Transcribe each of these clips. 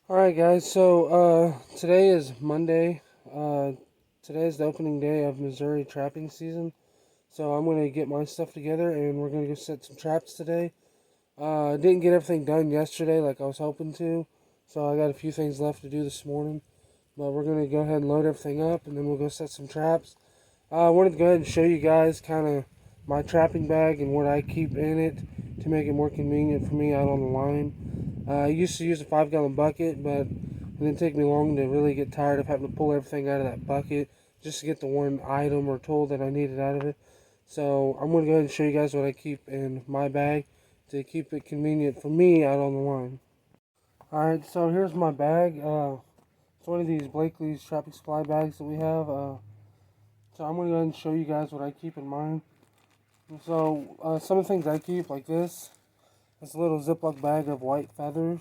Alright guys, so today is Monday. Uh Today is the opening day of Missouri trapping season. So I'm gonna get my stuff together and we're gonna go set some traps today. I didn't get everything done yesterday like I was hoping to, so I got a few things left to do this morning. But we're gonna go ahead and load everything up and then we'll go set some traps. I wanted to go ahead and show you guys kind of my trapping bag and what I keep in it to make it more convenient for me out on the line. I used to use a 5-gallon bucket, but it didn't take me long to really get tired of having to pull everything out of that bucket just to get the one item or tool that I needed out of it. So I'm going to go ahead and show you guys what I keep in my bag to keep it convenient for me out on the line. Alright, so here's my bag. It's one of these Blakely's trapping supply bags that we have. So I'm going to go ahead and show you guys what I keep in mine. So some of the things I keep, like this a little Ziploc bag of white feathers.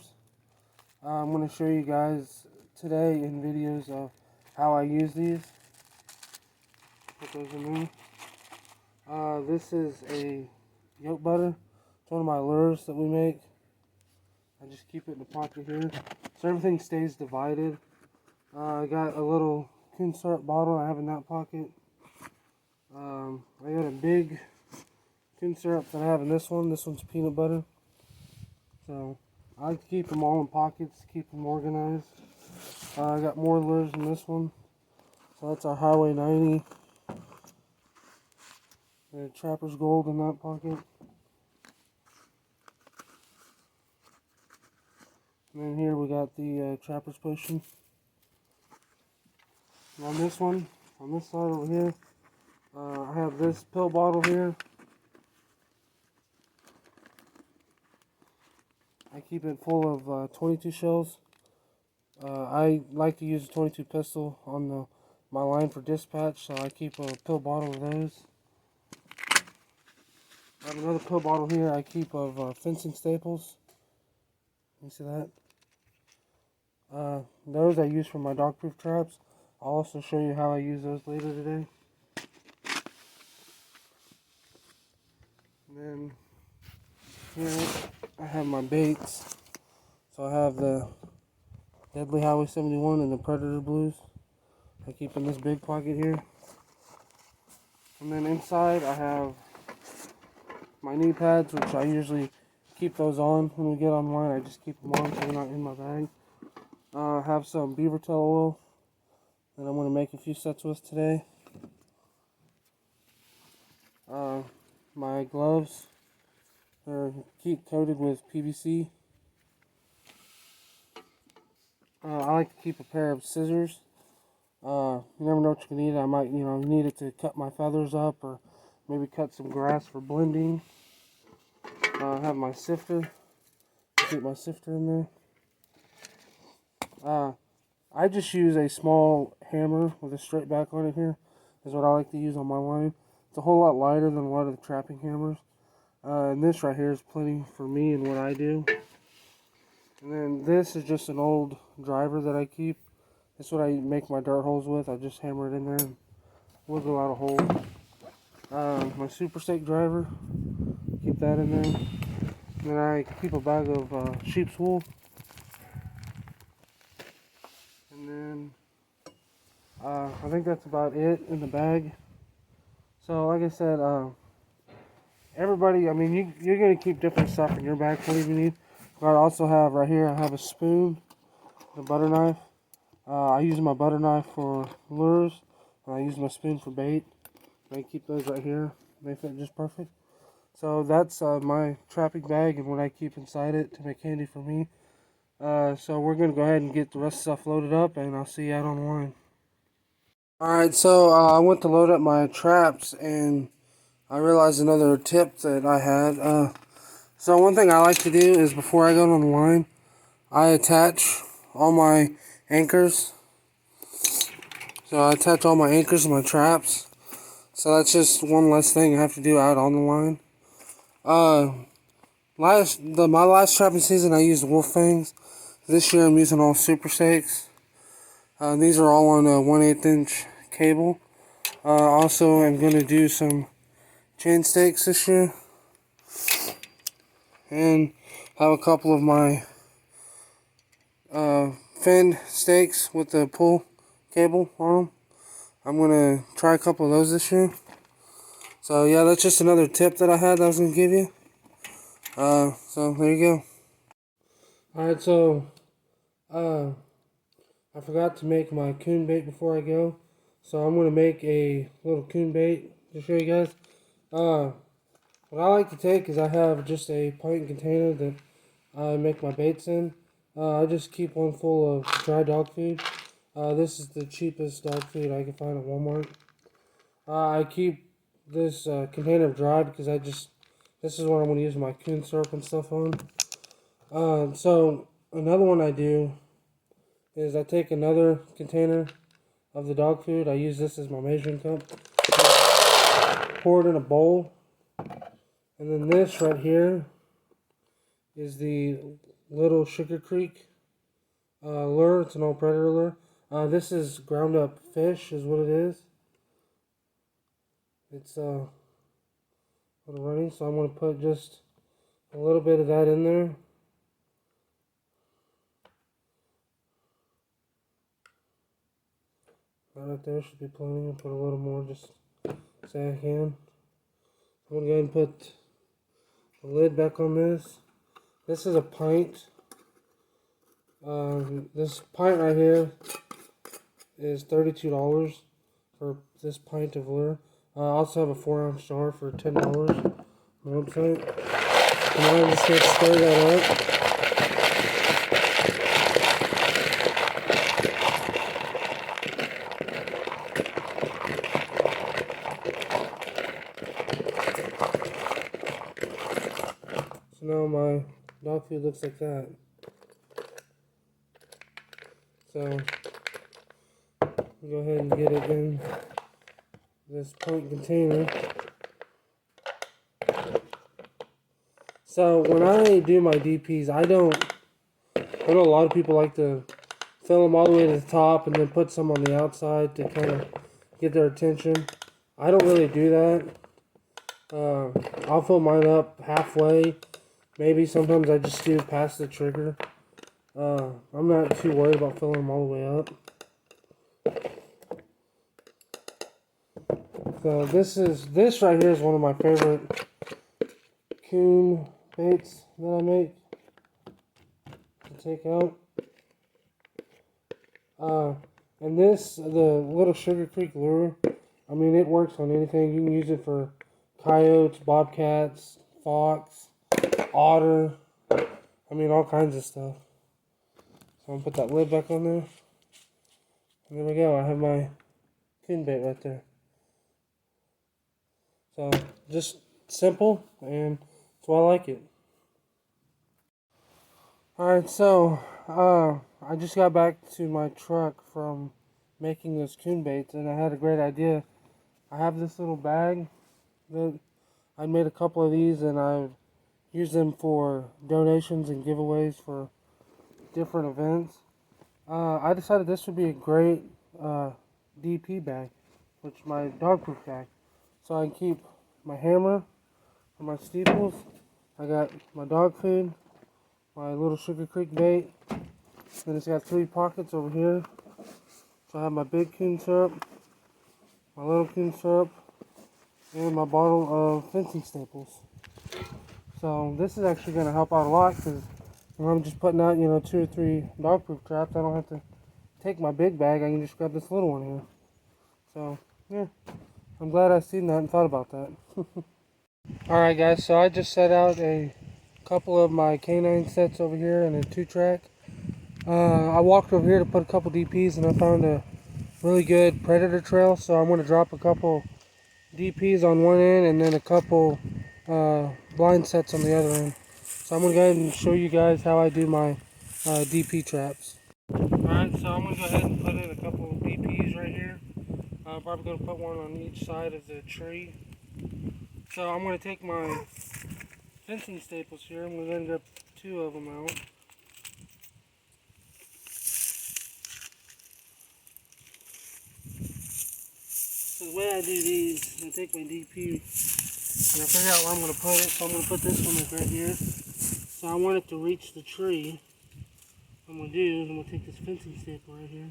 I'm going to show you guys today in videos of how I use these. Put those in there. This is a yolk butter. It's one of my lures that we make. I just keep it in the pocket here, so everything stays divided. I got a little coon syrup bottle I have in that pocket. I got a big coon syrup that I have in this one. This one's peanut butter. So I like to keep them all in pockets, keep them organized. I got more lures in this one. So that's our Highway 90. The Trapper's Gold in that pocket. And then here we got the Trapper's Potion. And on this one, on this side over here, I have this pill bottle here. I keep it full of 22 shells. I like to use a 22 pistol on my line for dispatch, so I keep a pill bottle of those. I have another pill bottle here I keep of fencing staples. You see that? Those I use for my dog-proof traps. I'll also show you how I use those later today. And then here I have my baits. So I have the Deadly Highway 71 and the Predator Blues. I keep in this big pocket here. And then inside I have my knee pads, which I usually keep those on when we get online. I just keep them on so they're not in my bag. I have some beaver tail oil that I'm going to make a few sets with today. My gloves are coated with PVC. I like to keep a pair of scissors. You never know what you're going to need. I might, need it to cut my feathers up or maybe cut some grass for blending. I have my sifter. Keep my sifter in there. I just use a small hammer with a straight back on it here. Is what I like to use on my line. It's a whole lot lighter than a lot of the trapping hammers. And this right here is plenty for me and what I do. And then this is just an old driver that I keep. That's what I make my dart holes with. I just hammer it in there and wiggle out a hole. My Super Stake driver, keep that in there. And then I keep a bag of sheep's wool. And then I think that's about it in the bag. So like I said, everybody, I mean, you're going to keep different stuff in your bag, whatever you need. But I also have right here, I have a spoon, a butter knife. I use my butter knife for lures, and I use my spoon for bait. I keep those right here. They fit just perfect. So that's my trapping bag and what I keep inside it to make handy for me. So we're going to go ahead and get the rest of the stuff loaded up, and I'll see you out on the line. Alright, so I went to load up my traps, and I realized another tip that I had. So one thing I like to do is before I go on the line, I attach all my anchors. So I attach all my anchors to my traps. So that's just one less thing I have to do out on the line. My last trapping season I used wolf fangs. This year I'm using all Super Stakes. These are all on a 1/8 inch cable. Also I'm going to do some chain stakes this year. And have a couple of my fin stakes with the pull cable on them. I'm going to try a couple of those this year. So yeah, that's just another tip that I had that I was going to give you. So there you go. Alright, so I forgot to make my coon bait before I go. So I'm going to make a little coon bait to show you guys. What I like to take is I have just a pint container that I make my baits in. I just keep one full of dry dog food. This is the cheapest dog food I can find at Walmart. I keep this container dry because this is what I'm going to use my coon syrup and stuff on. So another one I do is I take another container of the dog food. I use this as my measuring cup. Pour it in a bowl. And then this right here is the Little Sugar Creek lure. It's an old predator lure. This is ground up fish is what it is. It's a little runny, so I'm going to put just a little bit of that in there. Right there should be plenty. I'll put a little more just so I can. I'm going to go ahead and put the lid back on this. This is a pint. This pint right here is $32 for this pint of lure. I also have a 4-ounce jar for $10 on the website. And I'm just going to stir that up. So now my dog food looks like that. So go ahead and get it in this pint container. So when I do my DPs, I know a lot of people like to fill them all the way to the top and then put some on the outside to kind of get their attention. I don't really do that. I'll fill mine up halfway. Maybe sometimes I just do past the trigger. I'm not too worried about filling them all the way up. So this right here is one of my favorite coon baits that I make to take out. And this, the Little Sugar Creek lure, I mean, it works on anything. You can use it for coyotes, bobcats, fox, otter, I mean, all kinds of stuff. So I'm going to put that lid back on there. And there we go. I have my coon bait right there. So, just simple, and that's why I like it. Alright, so, I just got back to my truck from making those coon baits, and I had a great idea. I have this little bag that I made a couple of these, and I've used them for donations and giveaways for different events. I decided this would be a great DP bag, which is my dog proof bag. So I can keep my hammer for my steeples. I got my dog food, my Little Sugar Creek bait. Then it's got 3 pockets over here. So I have my big coon syrup, my little coon syrup, and my bottle of fencing staples. So this is actually going to help out a lot because when I'm just putting out, 2 or 3 dog proof traps, I don't have to take my big bag. I can just grab this little one here. So yeah, I'm glad I seen that and thought about that. Alright guys, so I just set out a couple of my canine sets over here in a 2-track. I walked over here to put a couple DPs and I found a really good predator trail, so I'm going to drop a couple DPs on one end and then a couple blind sets on the other end. So I'm going to go ahead and show you guys how I do my DP traps. Alright, so I'm going to go ahead and put in a couple of DPs right here. I'm probably going to put one on each side of the tree. So I'm going to take my fencing staples here. I'm going to end up 2 of them out. So the way I do these, I take my DP and I figure out where I'm going to put it. So I'm going to put this one right here. So I want it to reach the tree. I'm going to do is I'm going to take this fencing staple right here.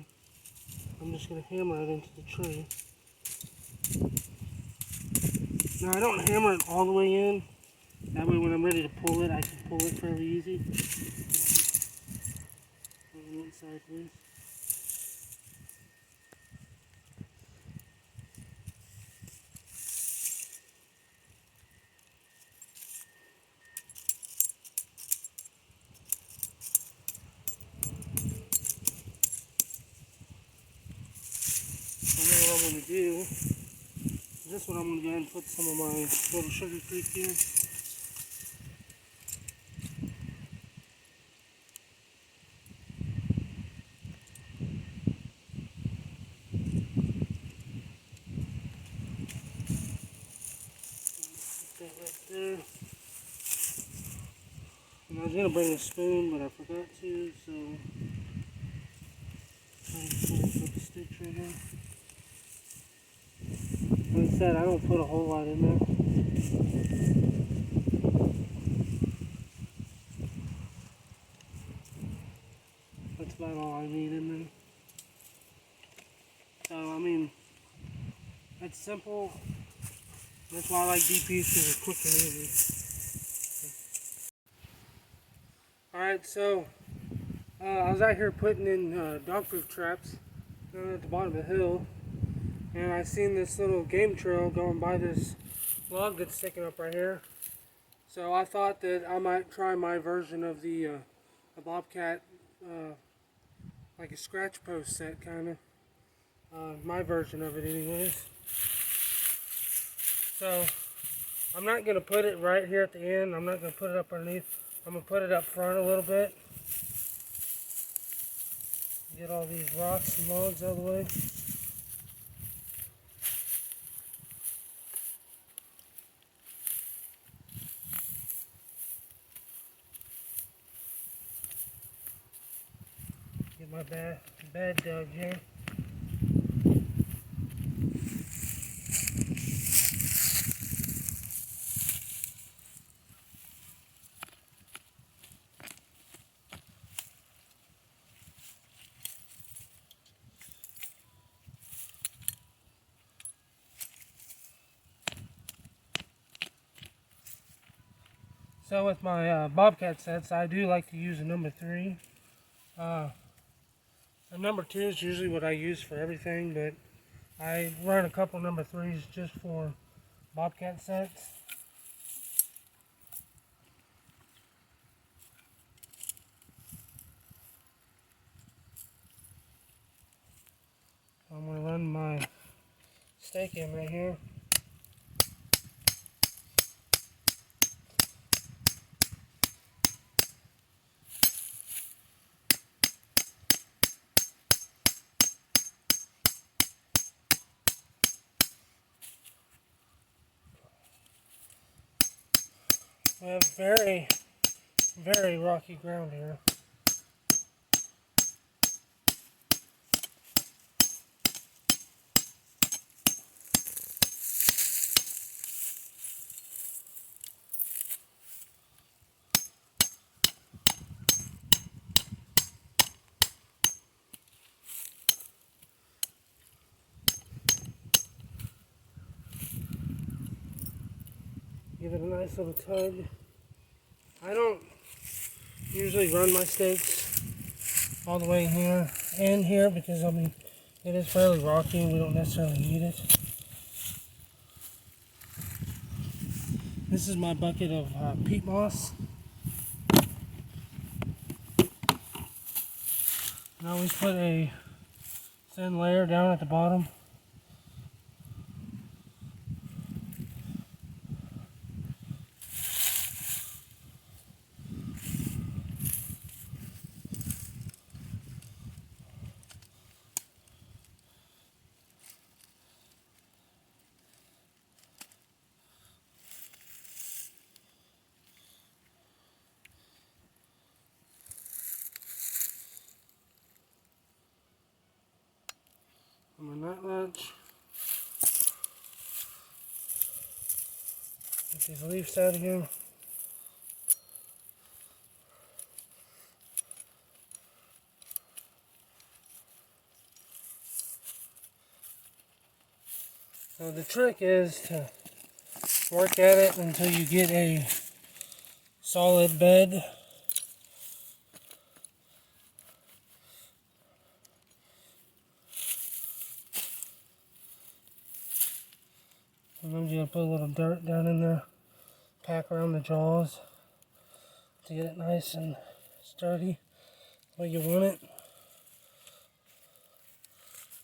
I'm just going to hammer it into the tree. Now I don't hammer it all the way in. That way when I'm ready to pull it, I can pull it fairly easy. On one side, please. And then what I'm going to do, this one I'm going to go ahead and put some of my little sugar creek here. Put that right there. And I was going to bring a spoon, but I forgot to, so I'm just going to put the sticks right here. Like I said, I don't put a whole lot in there. That's about all I need in there. So, I mean, that's simple. That's why I like DPs, because they're quick and easy. Alright, so I was out here putting in dog-proof traps down at the bottom of the hill, and I seen this little game trail going by this log that's sticking up right here. So I thought that I might try my version of the Bobcat, like a scratch post set kind of. My version of it anyways. So I'm not going to put it right here at the end. I'm not going to put it up underneath. I'm going to put it up front a little bit. Get all these rocks and logs out of the way. Get my bed dug here. So with my Bobcat sets, I do like to use a number 3. A number 2 is usually what I use for everything, but I run a couple number 3s just for Bobcat sets. I'm going to run my stake in right here. We have very, very rocky ground here. Give it a nice little tug. I don't usually run my stakes all the way here and here because, I mean, it is fairly rocky and we don't necessarily need it. This is my bucket of peat moss. And I always put a thin layer down at the bottom. On my nut latch. Get these leaves out of here. So the trick is to work at it until you get a solid bed. Sometimes you gotta put a little dirt down in there, pack around the jaws to get it nice and sturdy the way you want it.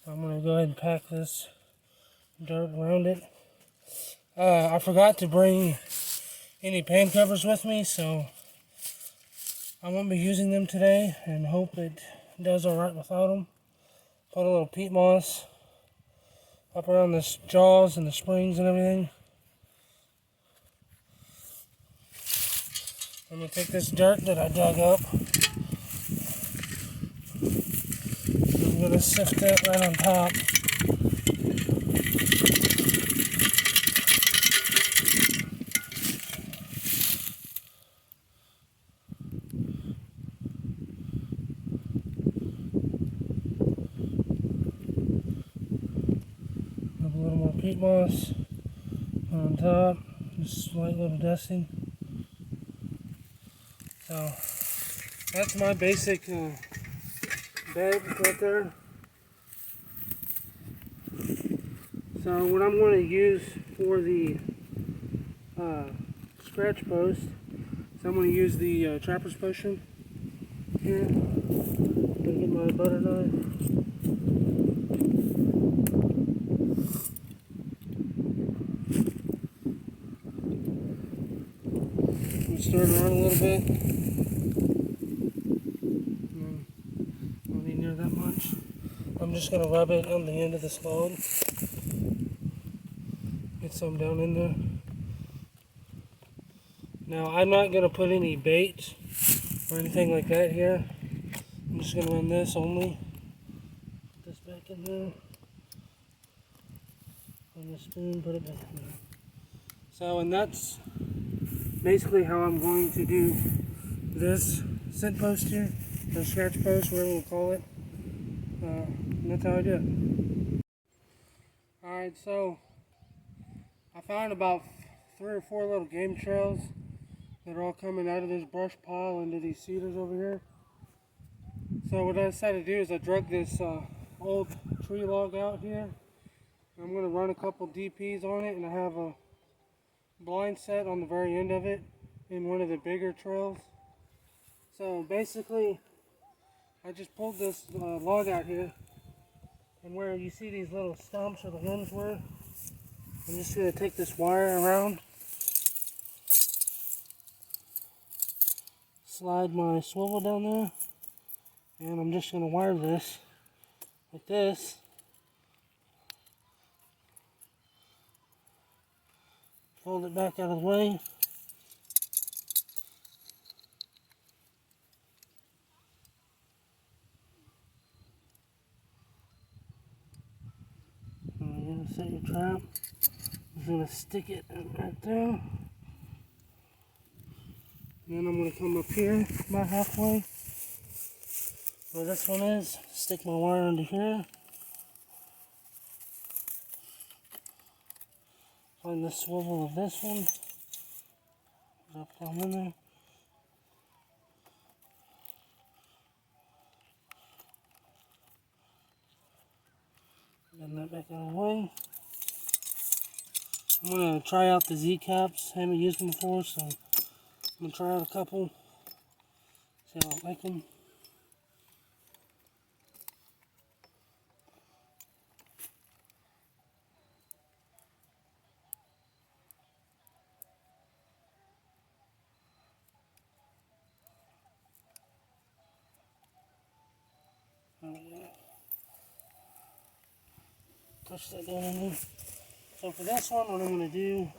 I'm gonna go ahead and pack this dirt around it. I forgot to bring any pan covers with me, so I won't be using them today, and hope it does alright without them. Put a little peat moss up around the jaws and the springs and everything. I'm going to take this dirt that I dug up. I'm going to sift it right on top. A little more peat moss on top. Just slight little dusting. So that's my basic bed right there. So what I'm going to use for the scratch post is I'm going to use the Trapper's Potion here. I'm going to get my butter knife. Stir it around a little bit. Don't need near that much. I'm just going to rub it on the end of this log. Get some down in there. Now I'm not going to put any bait or anything like that here. I'm just going to run this only. Put this back in there. On the spoon, put it back in there. So, and that's basically how I'm going to do this scent post here, or scratch post, whatever we'll call it. And that's how I do it. Alright, so I found about 3 or 4 little game trails that are all coming out of this brush pile into these cedars over here. So what I decided to do is I drug this old tree log out here. I'm going to run a couple DPs on it, and I have a blind set on the very end of it in one of the bigger trails. So basically I just pulled this log out here, and where you see these little stumps where the limbs were, I'm just going to take this wire around, slide my swivel down there, and I'm just going to wire this like this. Fold it back out of the way. And you're going to set your trap. I'm going to stick it right there. And then I'm going to come up here about halfway where this one is. Stick my wire under here. Find the swivel of this one. Drop down in there. Bend that back out of the way. I'm going to try out the Z-caps. I haven't used them before, so I'm going to try out a couple. See how I like them. There we go. Push that down in there. So for this one, what I'm going to do,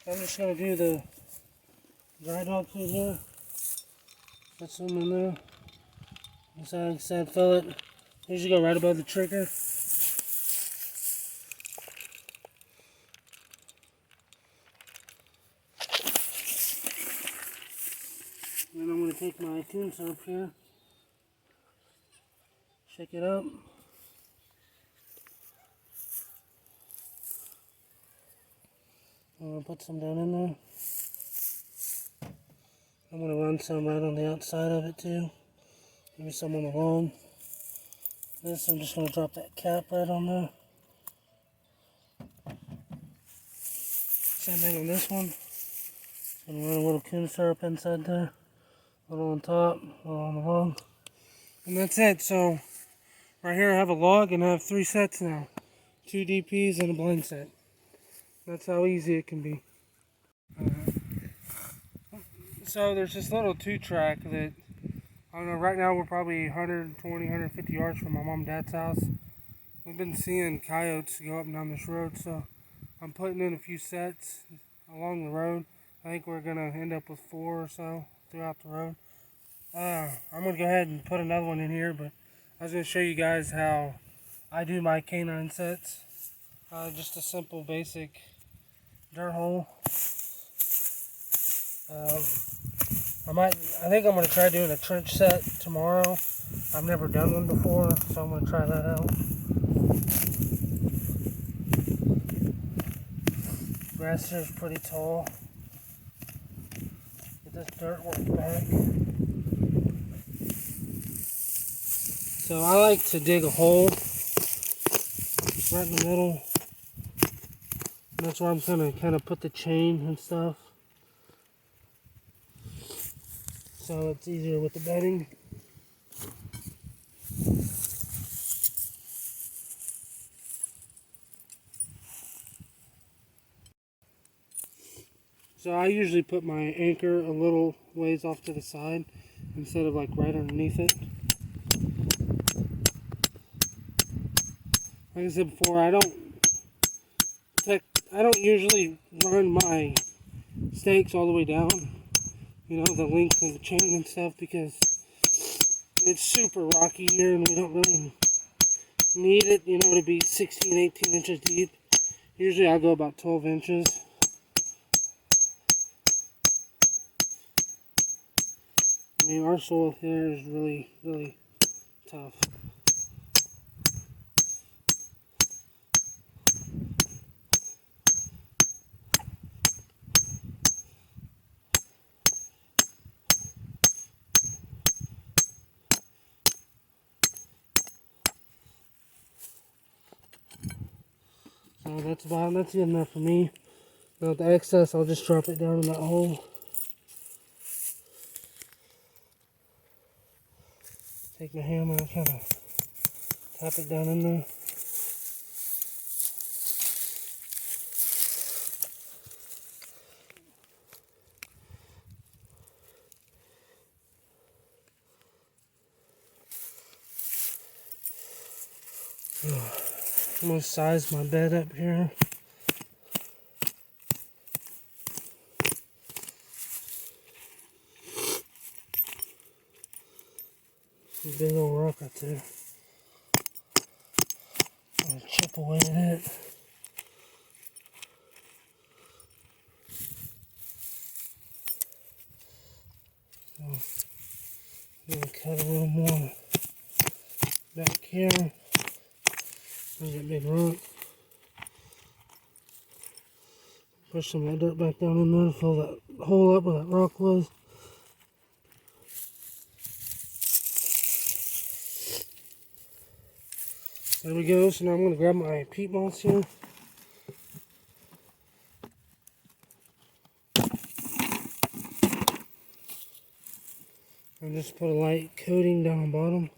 I'm just going to do the dry dog food here. Put some in there. Just like I said, fill it. Usually go right above the trigger. Then I'm going to take my tune syrup here. Shake it up. going to put some down in there. I'm going to run some right on the outside of it too. Maybe some on the lawn. This, I'm just going to drop that cap right on there. Same thing on this one. Going to run a little coon syrup inside there. A little on top, a little on the bottom. And that's it. So right here I have a log and I have 3 sets now. 2 DPs and a blend set. That's how easy it can be. So there's this little 2-track that, I don't know, right now we're probably 120, 150 yards from my mom and dad's house. We've been seeing coyotes go up and down this road, so I'm putting in a few sets along the road. I think we're going to end up with 4 or so throughout the road. I'm going to go ahead and put another one in here, but I was going to show you guys how I do my canine sets. Just a simple basic dirt hole. I think I'm going to try doing a trench set tomorrow. I've never done one before, so I'm going to try that out. Grass here is pretty tall. Get this dirt worked back. So I like to dig a hole right in the middle. And that's where I'm going to kind of put the chain and stuff. So it's easier with the bedding. So I usually put my anchor a little ways off to the side instead of like right underneath it. Like I said before, I don't usually run my stakes all the way down, you know, the length of the chain and stuff, because it's super rocky here and we don't really need it, you know, to be 16, 18 inches deep. Usually I go about 12 inches. I mean, our soil here is really, really tough. So that's good enough for me. Now the excess, I'll just drop it down in that hole. Take my hammer and kind of tap it down in there. I'm going to size my bed up here. Big old rock right there. I'm going to chip away at it. So, I'm going to cut a little more back here. There's that big rock. Push some of that dirt back down in there to fill that hole up where that rock was. There we go. So now I'm going to grab my peat moss here. And just put a light coating down the bottom.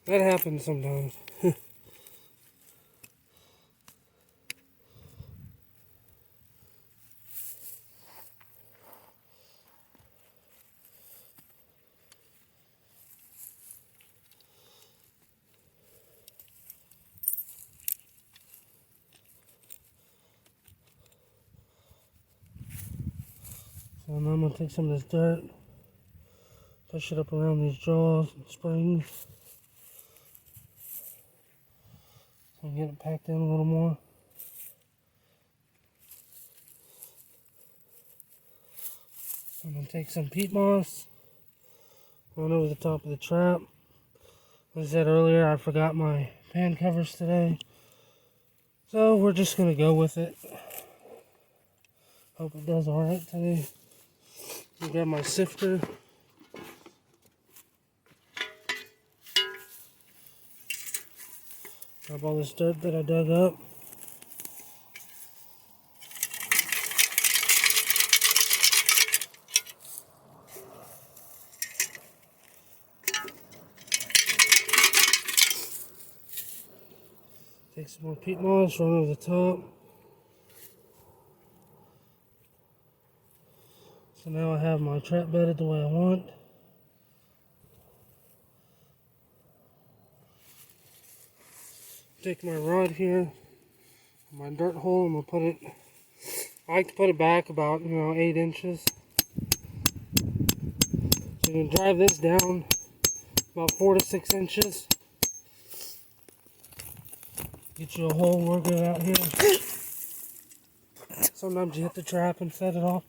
That happens sometimes. So now I'm going to take some of this dirt, push it up around these jaws and springs. So get it packed in a little more. I'm going to take some peat moss, run over the top of the trap. As I said earlier, I forgot my pan covers today. So we're just going to go with it. Hope it does alright today. I got my sifter. Grab all this dirt that I dug up. Take some more peat moss, run over the top. So now I have my trap bedded the way I want. Take my rod here, my dirt hole, and we'll put it, I like to put it back about, 8 inches. So you can drive this down about 4 to 6 inches. Get you a hole, work it out here. Sometimes you hit the trap and set it off.